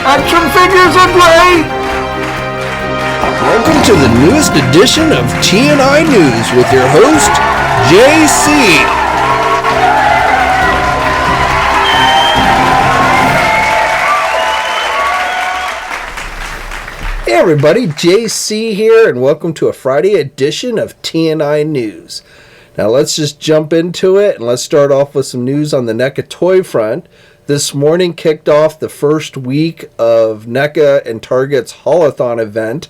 Action figures are great! Welcome to the newest edition of TNInews with your host, JC. Hey everybody, JC here, and welcome to a Friday edition of TNInews. Now let's just jump into it, and let's start off with some news on the NECA toy front. This morning kicked off the first week of NECA and Target's Haulathon event.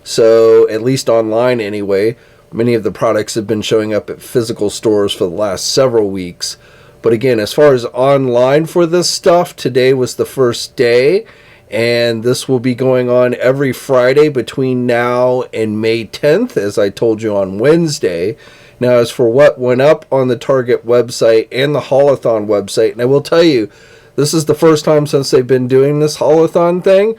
So, at least online anyway, many of the products have been showing up at physical stores for the last several weeks. But again, as far as online for this stuff, today was the first day. And this will be going on every Friday between now and May 10th, as I told you on Wednesday. Now, as for what went up on the Target website and the Haulathon website, and I will tell you, this is the first time since they've been doing this Haulathon thing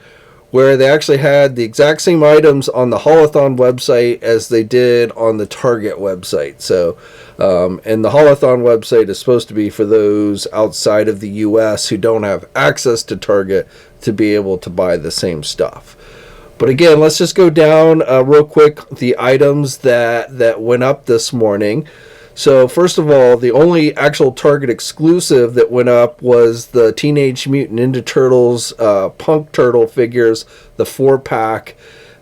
where they actually had the exact same items on the Haulathon website as they did on the Target website. So, and the Haulathon website is supposed to be for those outside of the U.S. who don't have access to Target to be able to buy the same stuff. But again, let's just go down real quick the items that went up this morning. So first of all, the only actual Target exclusive that went up was the Teenage Mutant Ninja Turtles Punk Turtle figures, the 4-pack.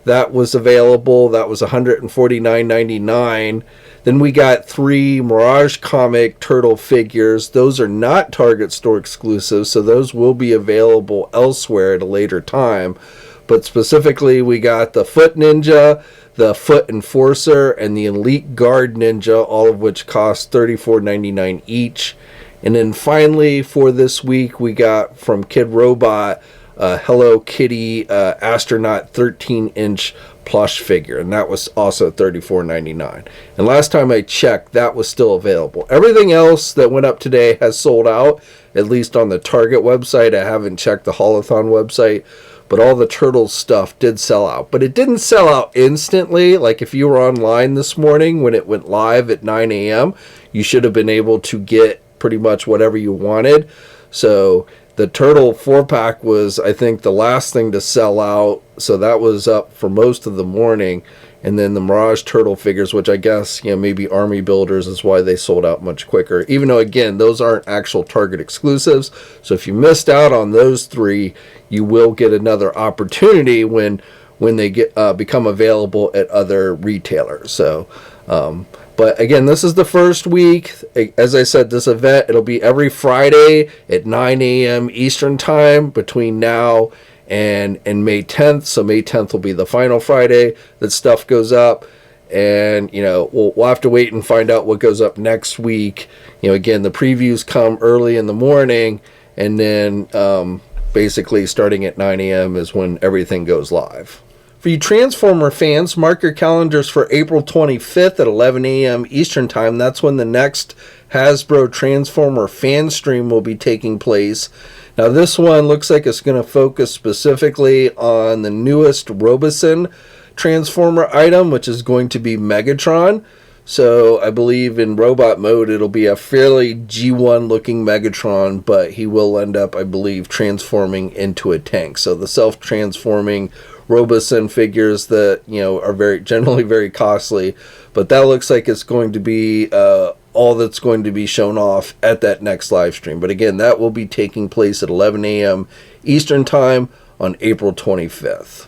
That was available. That was $149.99. Then we got 3 Mirage Comic Turtle figures. Those are not Target store exclusives, so those will be available elsewhere at a later time. But specifically, we got the Foot Ninja, the Foot Enforcer, and the Elite Guard Ninja, all of which cost $34.99 each. And then finally, for this week, we got from Kid Robot a Hello Kitty Astronaut 13-inch plush figure, and that was also $34.99. And last time I checked, that was still available. Everything else that went up today has sold out, at least on the Target website. I haven't checked the Haulathon website. But all the Turtles stuff did sell out. But it didn't sell out instantly. Like if you were online this morning when it went live at 9 a.m., you should have been able to get pretty much whatever you wanted. So the Turtle 4-pack was, I think, the last thing to sell out. So that was up for most of the morning. And then the Mirage Turtle figures, which I guess, maybe Army Builders is why they sold out much quicker. Even though, again, those aren't actual Target exclusives. So if you missed out on those 3, you will get another opportunity when they get become available at other retailers. So, but again, this is the first week. As I said, this event, it'll be every Friday at 9 a.m. Eastern Time between now and May 10th. So May 10th will be the final Friday that stuff goes up. And, we'll have to wait and find out what goes up next week. Again, the previews come early in the morning, and then basically starting at 9 a.m. is when everything goes live. For you Transformer fans, mark your calendars for April 25th at 11 a.m. Eastern Time. That's when the next Hasbro Transformer Fanstream will be taking place. Now this one looks like it's going to focus specifically on the newest Robosen Transformer item, which is going to be Megatron. So I believe in robot mode it'll be a fairly G1 looking Megatron, but he will end up, I believe, transforming into a tank. So the self-transforming Robosen figures that, are generally very costly, but that looks like it's going to be all that's going to be shown off at that next live stream. But again, that will be taking place at 11 a.m. Eastern Time on April 25th.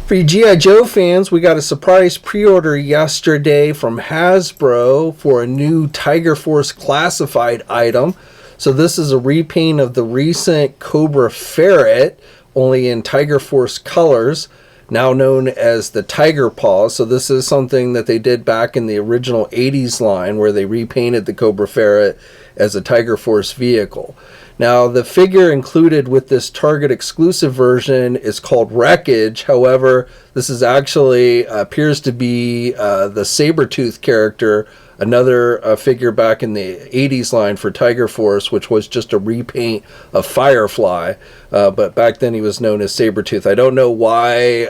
For you GIJoe fans, we got a surprise pre-order yesterday from Hasbro for a new Tiger Force classified item. So this is a repaint of the recent Cobra Ferret, only in Tiger Force colors, now known as the Tiger Paw. So this is something that they did back in the original 80s line where they repainted the Cobra Ferret as a Tiger Force vehicle. Now, the figure included with this Target exclusive version is called Wreckage. However, this is actually appears to be the Sabretooth character, another figure back in the 80s line for Tiger Force, which was just a repaint of Firefly. But back then he was known as Sabretooth. I don't know why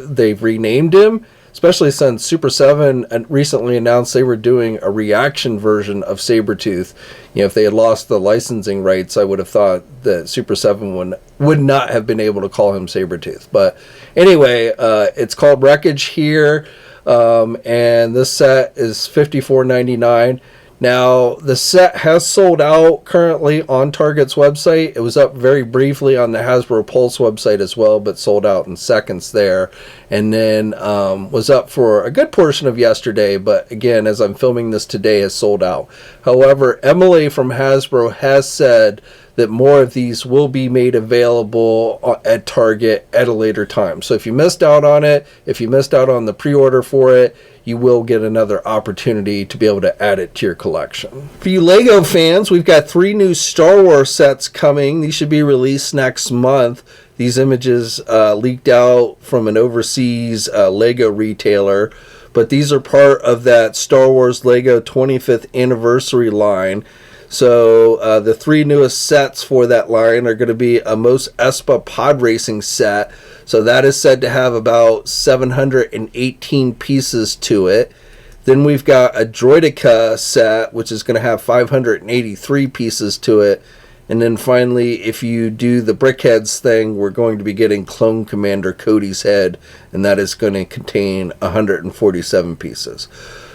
they've renamed him. especially since Super 7 recently announced they were doing a reaction version of Sabretooth. If they had lost the licensing rights, I would have thought that Super 7 would not have been able to call him Sabretooth. But anyway, it's called Wreckage here, and this set is $54.99. Now, the set has sold out currently on Target's website. It was up very briefly on the Hasbro Pulse website as well, but sold out in seconds there. And then was up for a good portion of yesterday, but again, as I'm filming this today, has sold out. However, Emily from Hasbro has said that more of these will be made available at Target at a later time. So if you missed out on it, if you missed out on the pre-order for it, you will get another opportunity to be able to add it to your collection. For you LEGO fans, we've got 3 new Star Wars sets coming. These should be released next month. These images leaked out from an overseas LEGO retailer, but these are part of that Star Wars LEGO 25th anniversary line. So the 3 newest sets for that line are going to be a Mos Espa pod racing set. So that is said to have about 718 pieces to it. Then we've got a Droideka set, which is going to have 583 pieces to it. And then finally, if you do the Brickheads thing, we're going to be getting Clone Commander Cody's head, and that is going to contain 147 pieces.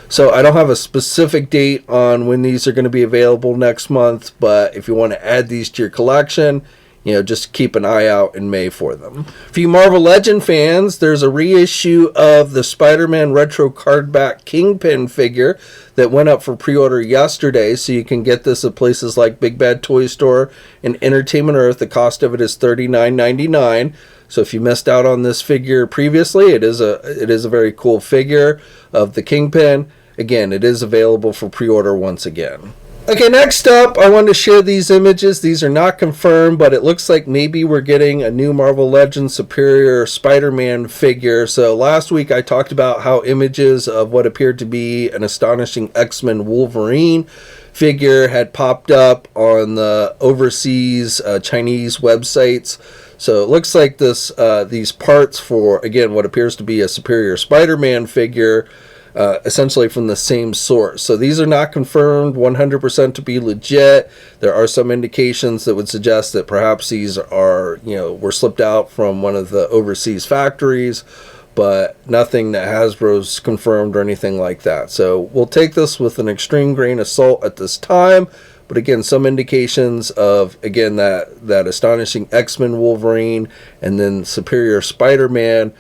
So I don't have a specific date on when these are going to be available next month, but if you want to add these to your collection, just keep an eye out in May for them. For you Marvel Legend fans, there's a reissue of the Spider-Man Retro Cardback Kingpin figure that went up for pre-order yesterday, so you can get this at places like Big Bad Toy Store and Entertainment Earth. The cost of it is $39.99. So if you missed out on this figure previously, it is a very cool figure of the Kingpin. Again, it is available for pre-order once again. Okay, next up, I wanted to share these images. These are not confirmed, but it looks like maybe we're getting a new Marvel Legends Superior Spider-Man figure. So last week I talked about how images of what appeared to be an astonishing X-Men Wolverine figure had popped up on the overseas Chinese websites. So it looks like these parts for, again, what appears to be a Superior Spider-Man figure, essentially from the same source. So these are not confirmed 100% to be legit. There are some indications that would suggest that perhaps these are, were slipped out from one of the overseas factories, but nothing that Hasbro's confirmed or anything like that. So we'll take this with an extreme grain of salt at this time. But again, some indications of, again, that astonishing X-Men Wolverine and then Superior Spider-Man.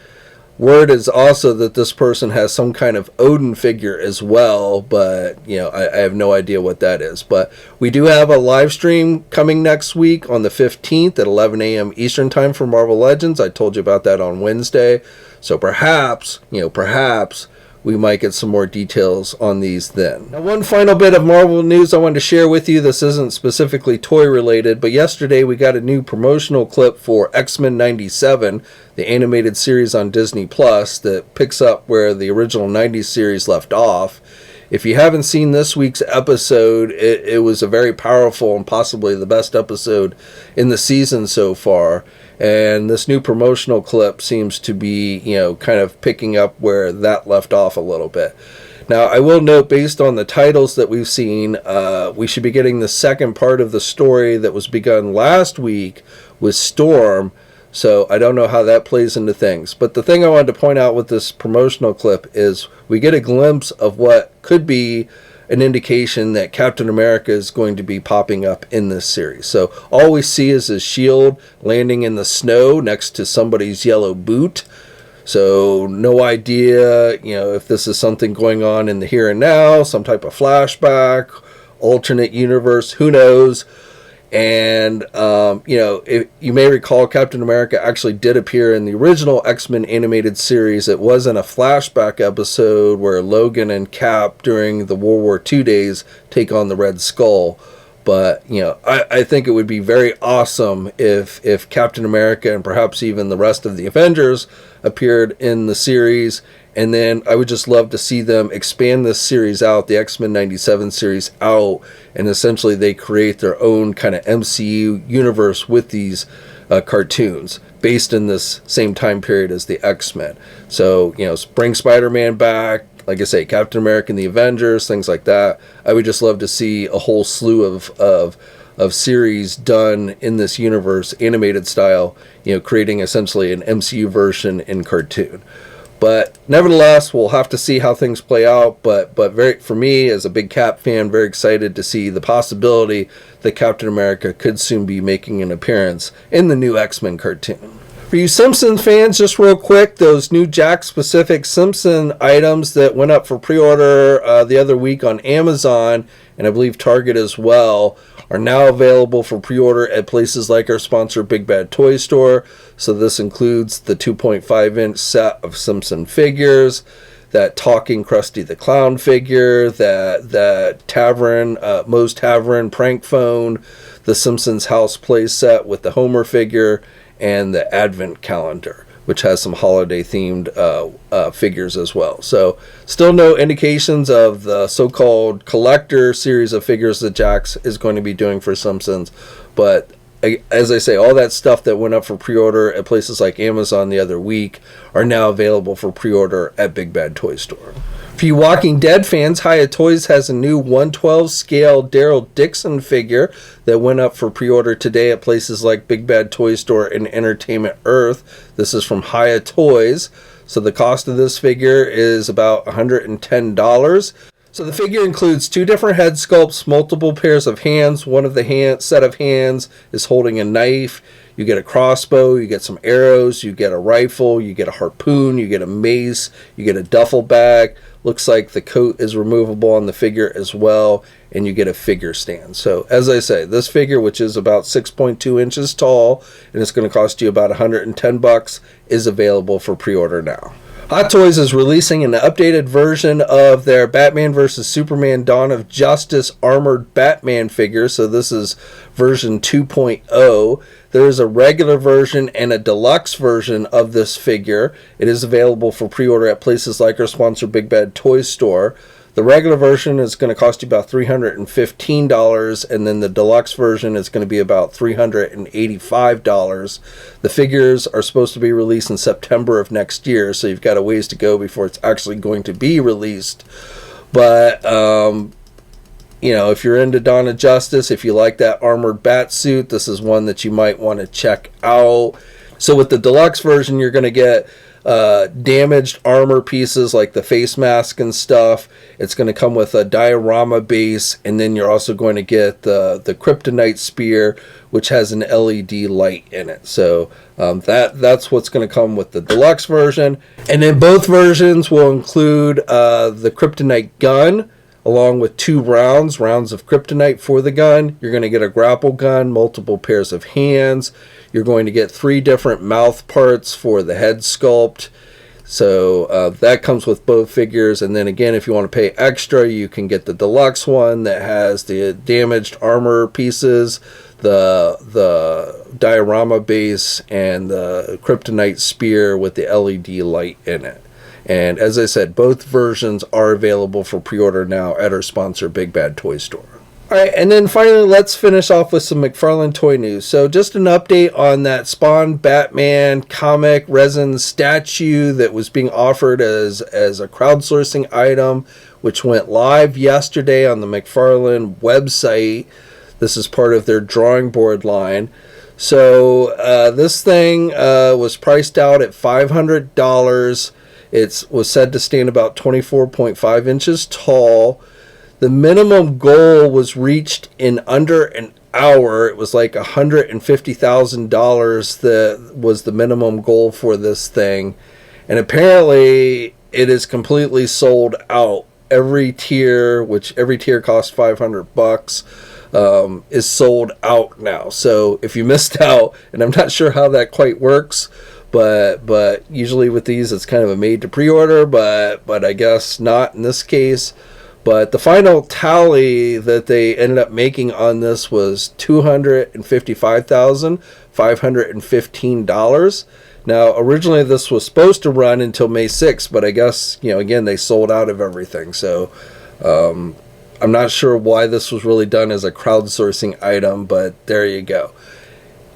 Word is also that this person has some kind of Odin figure as well, but I have no idea what that is. But we do have a live stream coming next week on the 15th at 11 a.m. Eastern Time for Marvel Legends. I told you about that on Wednesday. So perhaps we might get some more details on these then. Now, one final bit of Marvel news I wanted to share with you. This isn't specifically toy related, but yesterday we got a new promotional clip for X-Men 97, the animated series on Disney Plus that picks up where the original 90s series left off. If you haven't seen this week's episode, it was a very powerful and possibly the best episode in the season so far. And this new promotional clip seems to be, kind of picking up where that left off a little bit. Now, I will note, based on the titles that we've seen, we should be getting the second part of the story that was begun last week with Storm. So I don't know how that plays into things. But the thing I wanted to point out with this promotional clip is we get a glimpse of what could be an indication that Captain America is going to be popping up in this series. So all we see is his shield landing in the snow next to somebody's yellow boot. So no idea, if this is something going on in the here and now, some type of flashback, alternate universe, who knows. And, if you may recall, Captain America actually did appear in the original X-Men animated series. It wasn't a flashback episode where Logan and Cap during the World War II days take on the Red Skull. But, I think it would be very awesome if Captain America and perhaps even the rest of the Avengers appeared in the series. And then I would just love to see them expand this series out, the X-Men 97 series out, and essentially they create their own kind of MCU universe with these cartoons. based in this same time period as the X-Men. So, bring Spider-Man back, like I say, Captain America and the Avengers, things like that. I would just love to see a whole slew of series done in this universe, animated style, creating essentially an MCU version in cartoon. But nevertheless, we'll have to see how things play out. But for me, as a big Cap fan, very excited to see the possibility that Captain America could soon be making an appearance in the new X-Men cartoon. For you Simpsons fans, just real quick, those new Jakks specific Simpson items that went up for pre-order the other week on Amazon, and I believe Target as well, are now available for pre-order at places like our sponsor Big Bad Toy Store. So this includes the 2.5-inch set of Simpson figures, that talking Krusty the Clown figure, that Tavern, Moe's Tavern prank phone, the Simpsons house play set with the Homer figure, and the Advent calendar, which has some holiday-themed figures as well. So, still no indications of the so-called collector series of figures that Jakks is going to be doing for Simpsons. But, as I say, all that stuff that went up for pre-order at places like Amazon the other week are now available for pre-order at Big Bad Toy Store. For you Walking Dead fans, Hiya Toys has a new 1/12 scale Daryl Dixon figure that went up for pre-order today at places like Big Bad Toy Store and Entertainment Earth. This is from Hiya Toys. So the cost of this figure is about $110. So the figure includes 2 different head sculpts, multiple pairs of hands. One of the set of hands is holding a knife. You get a crossbow, you get some arrows, you get a rifle, you get a harpoon, you get a mace, you get a duffel bag. Looks like the coat is removable on the figure as well, and you get a figure stand. So, as I say, this figure, which is about 6.2 inches tall, and it's going to cost you about $110, is available for pre-order now. Hot Toys is releasing an updated version of their Batman vs. Superman Dawn of Justice armored Batman figure. So this is version 2.0. There is a regular version and a deluxe version of this figure. It is available for pre-order at places like our sponsor Big Bad Toy Store. The regular version is going to cost you about $315, and then the deluxe version is going to be about $385. The figures are supposed to be released in September of next year, so you've got a ways to go before it's actually going to be released. But, if you're into Dawn of Justice, if you like that armored bat suit, this is one that you might want to check out. So with the deluxe version, you're going to get damaged armor pieces like the face mask and stuff. It's going to come with a diorama base, and then you're also going to get the kryptonite spear, which has an LED light in it. So that's what's going to come with the deluxe version. And then both versions will include the kryptonite gun, along with 2 rounds of kryptonite for the gun. You're going to get a grapple gun, multiple pairs of hands. You're going to get 3 different mouth parts for the head sculpt. So that comes with both figures. And then again, if you want to pay extra, you can get the deluxe one that has the damaged armor pieces, the diorama base, and the kryptonite spear with the LED light in it. And as I said, both versions are available for pre-order now at our sponsor, Big Bad Toy Store. Alright, and then finally, let's finish off with some McFarlane toy news. So just an update on that Spawn Batman comic resin statue that was being offered as a crowdsourcing item, which went live yesterday on the McFarlane website. This is part of their drawing board line. So this thing was priced out at $500. It was said to stand about 24.5 inches tall. The minimum goal was reached in under an hour. It was like $150,000 that was the minimum goal for this thing. And apparently it is completely sold out. Every tier costs $500, is sold out now. So if you missed out, and I'm not sure how that quite works, but usually with these it's kind of a made to pre-order, but I guess not in this case. But the final tally that they ended up making on this was $255,515. Now originally this was supposed to run until May 6th, but I guess again they sold out of everything. So I'm not sure why this was really done as a crowdsourcing item, but there you go.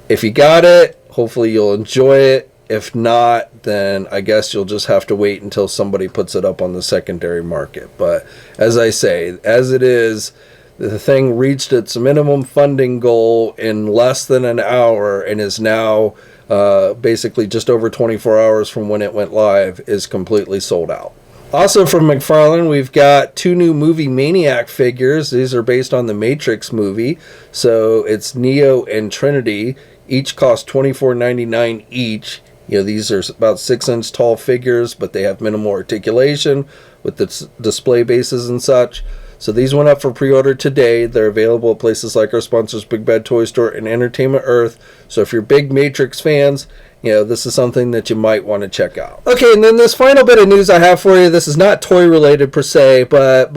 If you got it, hopefully you'll enjoy it. If not, then I guess you'll just have to wait until somebody puts it up on the secondary market. But as I say, as it is, the thing reached its minimum funding goal in less than an hour and is now basically just over 24 hours from when it went live, is completely sold out. Also from McFarlane, we've got 2 new movie Maniac figures. These are based on the Matrix movie. So it's Neo and Trinity. Each cost $24.99 each. You know, these are about 6-inch tall figures, but they have minimal articulation with the display bases and such. So these went up for pre-order today. They're available at places like our sponsors, Big Bad Toy Store and Entertainment Earth. So if you're big Matrix fans, you know, this is something that you might want to check out. Okay, and then this final bit of news I have for you, this is not toy related per se, but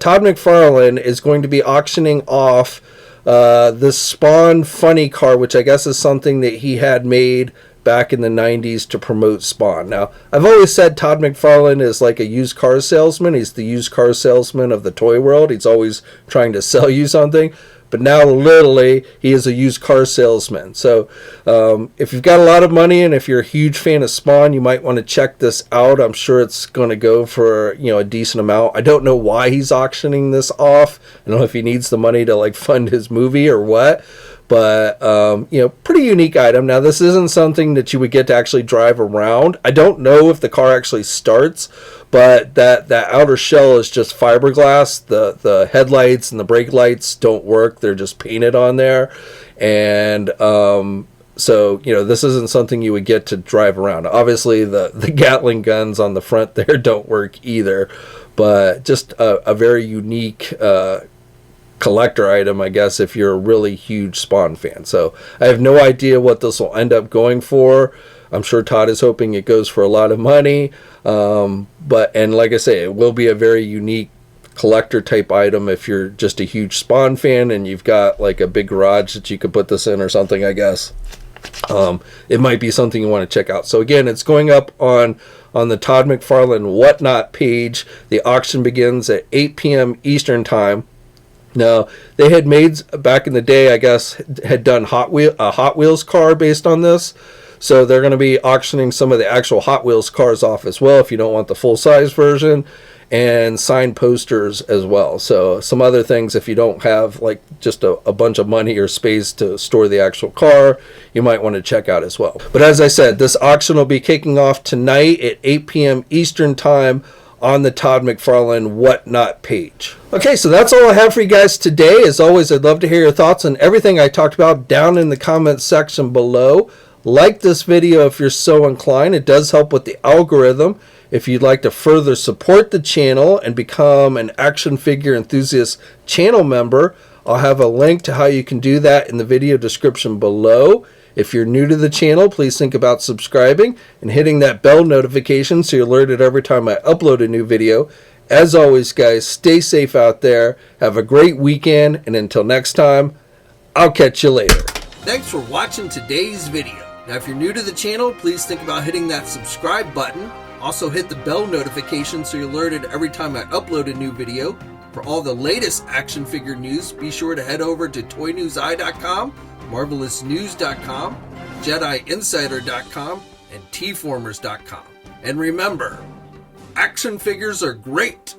Todd McFarlane is going to be auctioning off this Spawn Funny car, which I guess is something that he had made back in the 90s to promote Spawn. Now, I've always said Todd McFarlane is like a used car salesman. He's the used car salesman of the toy world. He's always trying to sell you something. But now, literally, he is a used car salesman. So, if you've got a lot of money and if you're a huge fan of Spawn, you might want to check this out. I'm sure it's going to go for, you know, a decent amount. I don't know why he's auctioning this off. I don't know if he needs the money to, like, fund his movie or what. But, you know, pretty unique item. Now, this isn't something that you would get to actually drive around. I don't know if the car actually starts, but that outer shell is just fiberglass. The headlights and the brake lights don't work. They're just painted on there. And so, you know, this isn't something you would get to drive around. Obviously, the Gatling guns on the front there don't work either. But just a very unique collector item, I guess, if you're a really huge Spawn fan. So I have no idea what this will end up going for. I'm sure Todd is hoping it goes for a lot of money. And like I say, it will be a very unique collector type item if you're just a huge Spawn fan and you've got like a big garage that you could put this in or something, I guess. It might be something you want to check out. So again, it's going up on the Todd McFarlane Whatnot page. The auction begins at 8 p.m. Eastern time. Now, they had made, back in the day, I guess, had done a Hot Wheels car based on this. So they're going to be auctioning some of the actual Hot Wheels cars off as well if you don't want the full-size version, and signed posters as well. So some other things, if you don't have like just a bunch of money or space to store the actual car, you might want to check out as well. But as I said, this auction will be kicking off tonight at 8 p.m. Eastern time on the Todd McFarlane Whatnot page. Okay, so that's all I have for you guys today. As always, I'd love to hear your thoughts on everything I talked about down in the comments section below. Like this video if you're so inclined. It does help with the algorithm. If you'd like to further support the channel and become an action figure enthusiast channel member, I'll have a link to how you can do that in the video description below. If you're new to the channel, please think about subscribing and hitting that bell notification so you're alerted every time I upload a new video. As always, guys, stay safe out there. Have a great weekend, and until next time, I'll catch you later. Thanks for watching today's video. Now, if you're new to the channel, please think about hitting that subscribe button. Also, hit the bell notification so you're alerted every time I upload a new video. For all the latest action figure news, be sure to head over to ToyNewsEye.com, MarvelousNews.com, JediInsider.com, and TFormers.com. And remember, action figures are great,